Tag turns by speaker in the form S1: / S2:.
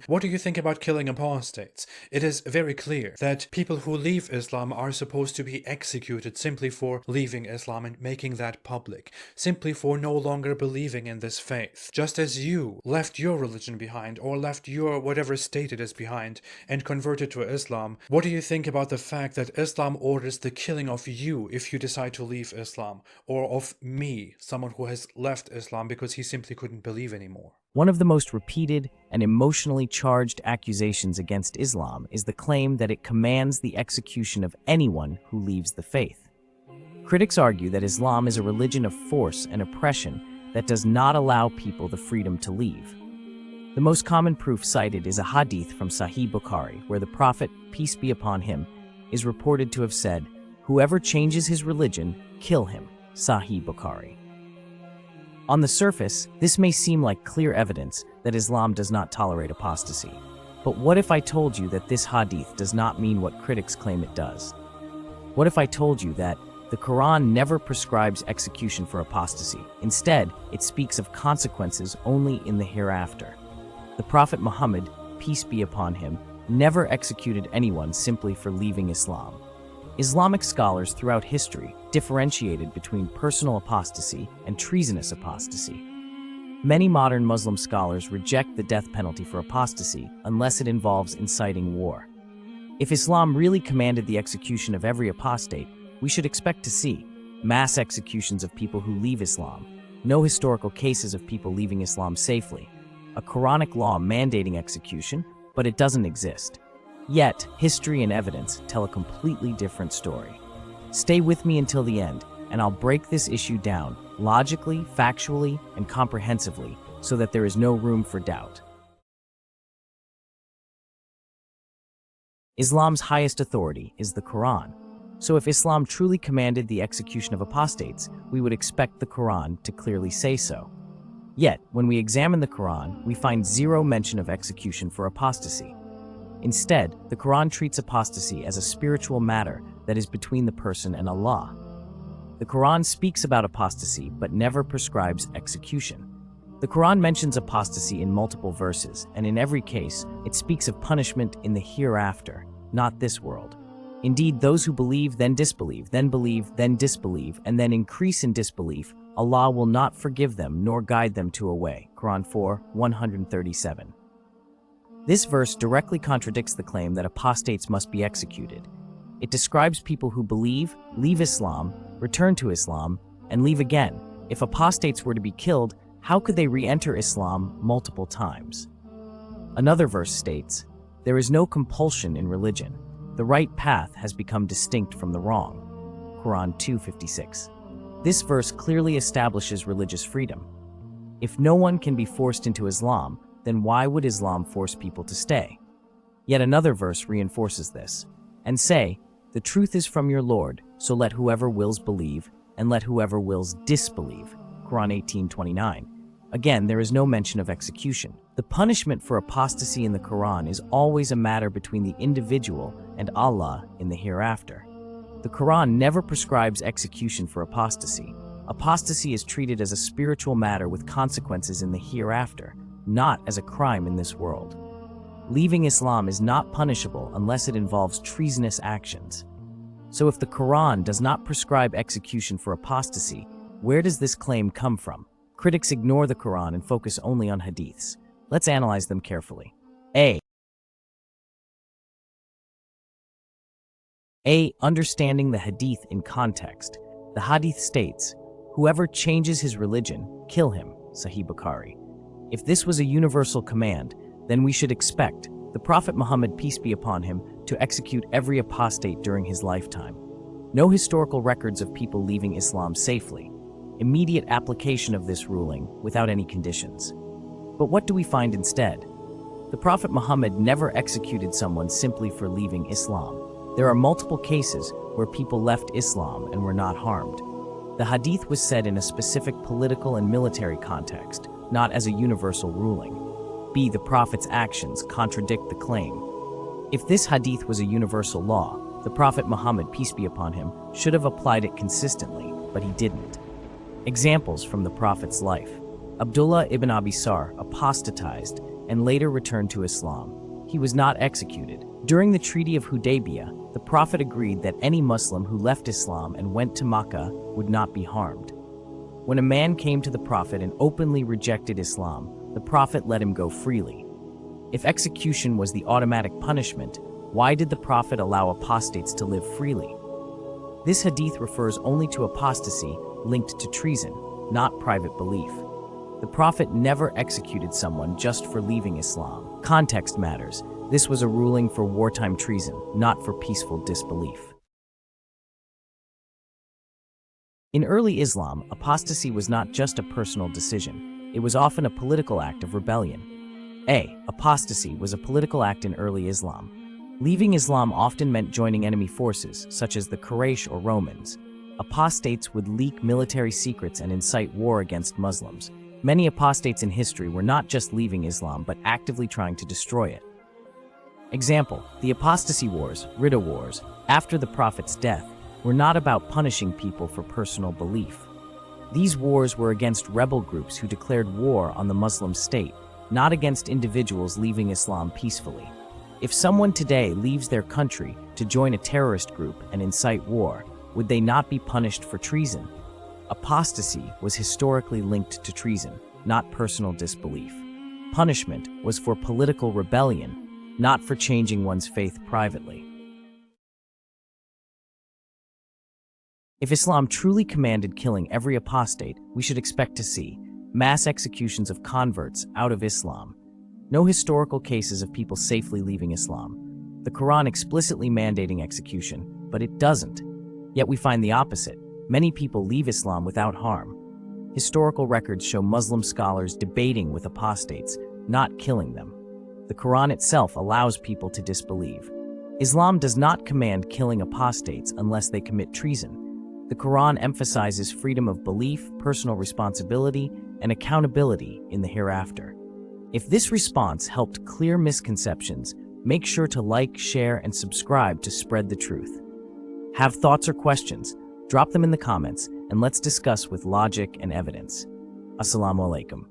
S1: What do you think about killing apostates? It is very clear that people who leave Islam are supposed to be executed simply for leaving Islam and making that public, simply for no longer believing in this faith. Just as you left your religion behind, or left your whatever state it is behind, and converted to Islam, what do you think about the fact that Islam orders the killing of you if you decide to leave Islam, or of me, someone who has left Islam because he simply couldn't believe anymore?
S2: One of the most repeated and emotionally charged accusations against Islam is the claim that it commands the execution of anyone who leaves the faith. Critics argue that Islam is a religion of force and oppression that does not allow people the freedom to leave. The most common proof cited is a hadith from Sahih Bukhari, where the Prophet, peace be upon him, is reported to have said, "Whoever changes his religion, kill him." Sahih Bukhari. On the surface, this may seem like clear evidence that Islam does not tolerate apostasy. But what if I told you that this hadith does not mean what critics claim it does? What if I told you that the Quran never prescribes execution for apostasy? Instead, it speaks of consequences only in the hereafter. The Prophet Muhammad, peace be upon him, never executed anyone simply for leaving Islam. Islamic scholars throughout history differentiated between personal apostasy and treasonous apostasy. Many modern Muslim scholars reject the death penalty for apostasy unless it involves inciting war. If Islam really commanded the execution of every apostate, we should expect to see mass executions of people who leave Islam, no historical cases of people leaving Islam safely, a Quranic law mandating execution, but it doesn't exist. Yet, history and evidence tell a completely different story. Stay with me until the end, and I'll break this issue down logically, factually, and comprehensively so that there is no room for doubt. Islam's highest authority is the Quran. So if Islam truly commanded the execution of apostates, we would expect the Quran to clearly say so. Yet, when we examine the Quran, we find zero mention of execution for apostasy. Instead, the Quran treats apostasy as a spiritual matter that is between the person and Allah. The Quran speaks about apostasy but never prescribes execution. The Quran mentions apostasy in multiple verses, and in every case, it speaks of punishment in the hereafter, not this world. Indeed, those who believe, then disbelieve, then believe, then disbelieve, and then increase in disbelief, Allah will not forgive them nor guide them to a way. Quran 4:137. This verse directly contradicts the claim that apostates must be executed. It describes people who believe, leave Islam, return to Islam, and leave again. If apostates were to be killed, how could they re-enter Islam multiple times? Another verse states, "There is no compulsion in religion. The right path has become distinct from the wrong." Quran 2:56. This verse clearly establishes religious freedom. If no one can be forced into Islam, then why would Islam force people to stay? Yet another verse reinforces this, and say, "The truth is from your Lord, so let whoever wills believe, and let whoever wills disbelieve." Quran 18:29. Again, there is no mention of execution. The punishment for apostasy in the Quran is always a matter between the individual and Allah in the hereafter. The Quran never prescribes execution for apostasy. Apostasy is treated as a spiritual matter with consequences in the hereafter, not as a crime in this world. Leaving Islam is not punishable unless it involves treasonous actions. So if the Quran does not prescribe execution for apostasy, where does this claim come from? Critics ignore the Quran and focus only on hadiths. Let's analyze them carefully. A. Understanding the hadith in context. The hadith states, "Whoever changes his religion, kill him." Sahih Bukhari. If this was a universal command, then we should expect the Prophet Muhammad, peace be upon him, to execute every apostate during his lifetime. No historical records of people leaving Islam safely. Immediate application of this ruling without any conditions. But what do we find instead? The Prophet Muhammad never executed someone simply for leaving Islam. There are multiple cases where people left Islam and were not harmed. The hadith was said in a specific political and military context, not as a universal ruling. B. The Prophet's actions contradict the claim. If this hadith was a universal law, the Prophet Muhammad, peace be upon him, should have applied it consistently, but he didn't. Examples from the Prophet's life. Abdullah ibn Abi Sar apostatized and later returned to Islam. He was not executed. During the Treaty of Hudaybiyah, the Prophet agreed that any Muslim who left Islam and went to Makkah would not be harmed. When a man came to the Prophet and openly rejected Islam, the Prophet let him go freely. If execution was the automatic punishment, why did the Prophet allow apostates to live freely? This hadith refers only to apostasy linked to treason, not private belief. The Prophet never executed someone just for leaving Islam. Context matters. This was a ruling for wartime treason, not for peaceful disbelief. In early Islam, apostasy was not just a personal decision. It was often a political act of rebellion. Apostasy was a political act in early Islam. Leaving Islam often meant joining enemy forces, such as the Quraysh or Romans. Apostates would leak military secrets and incite war against Muslims. Many apostates in history were not just leaving Islam, but actively trying to destroy it. Example, the apostasy wars, Ridda wars, after the Prophet's death, were not about punishing people for personal belief. These wars were against rebel groups who declared war on the Muslim state, not against individuals leaving Islam peacefully. If someone today leaves their country to join a terrorist group and incite war, would they not be punished for treason? Apostasy was historically linked to treason, not personal disbelief. Punishment was for political rebellion, not for changing one's faith privately. If Islam truly commanded killing every apostate, we should expect to see mass executions of converts out of Islam. No historical cases of people safely leaving Islam. The Quran explicitly mandating execution, but it doesn't. Yet we find the opposite. Many people leave Islam without harm. Historical records show Muslim scholars debating with apostates, not killing them. The Quran itself allows people to disbelieve. Islam does not command killing apostates unless they commit treason. The Quran emphasizes freedom of belief, personal responsibility, and accountability in the hereafter. If this response helped clear misconceptions, make sure to like, share, and subscribe to spread the truth. Have thoughts or questions? Drop them in the comments, and let's discuss with logic and evidence. Assalamu alaikum.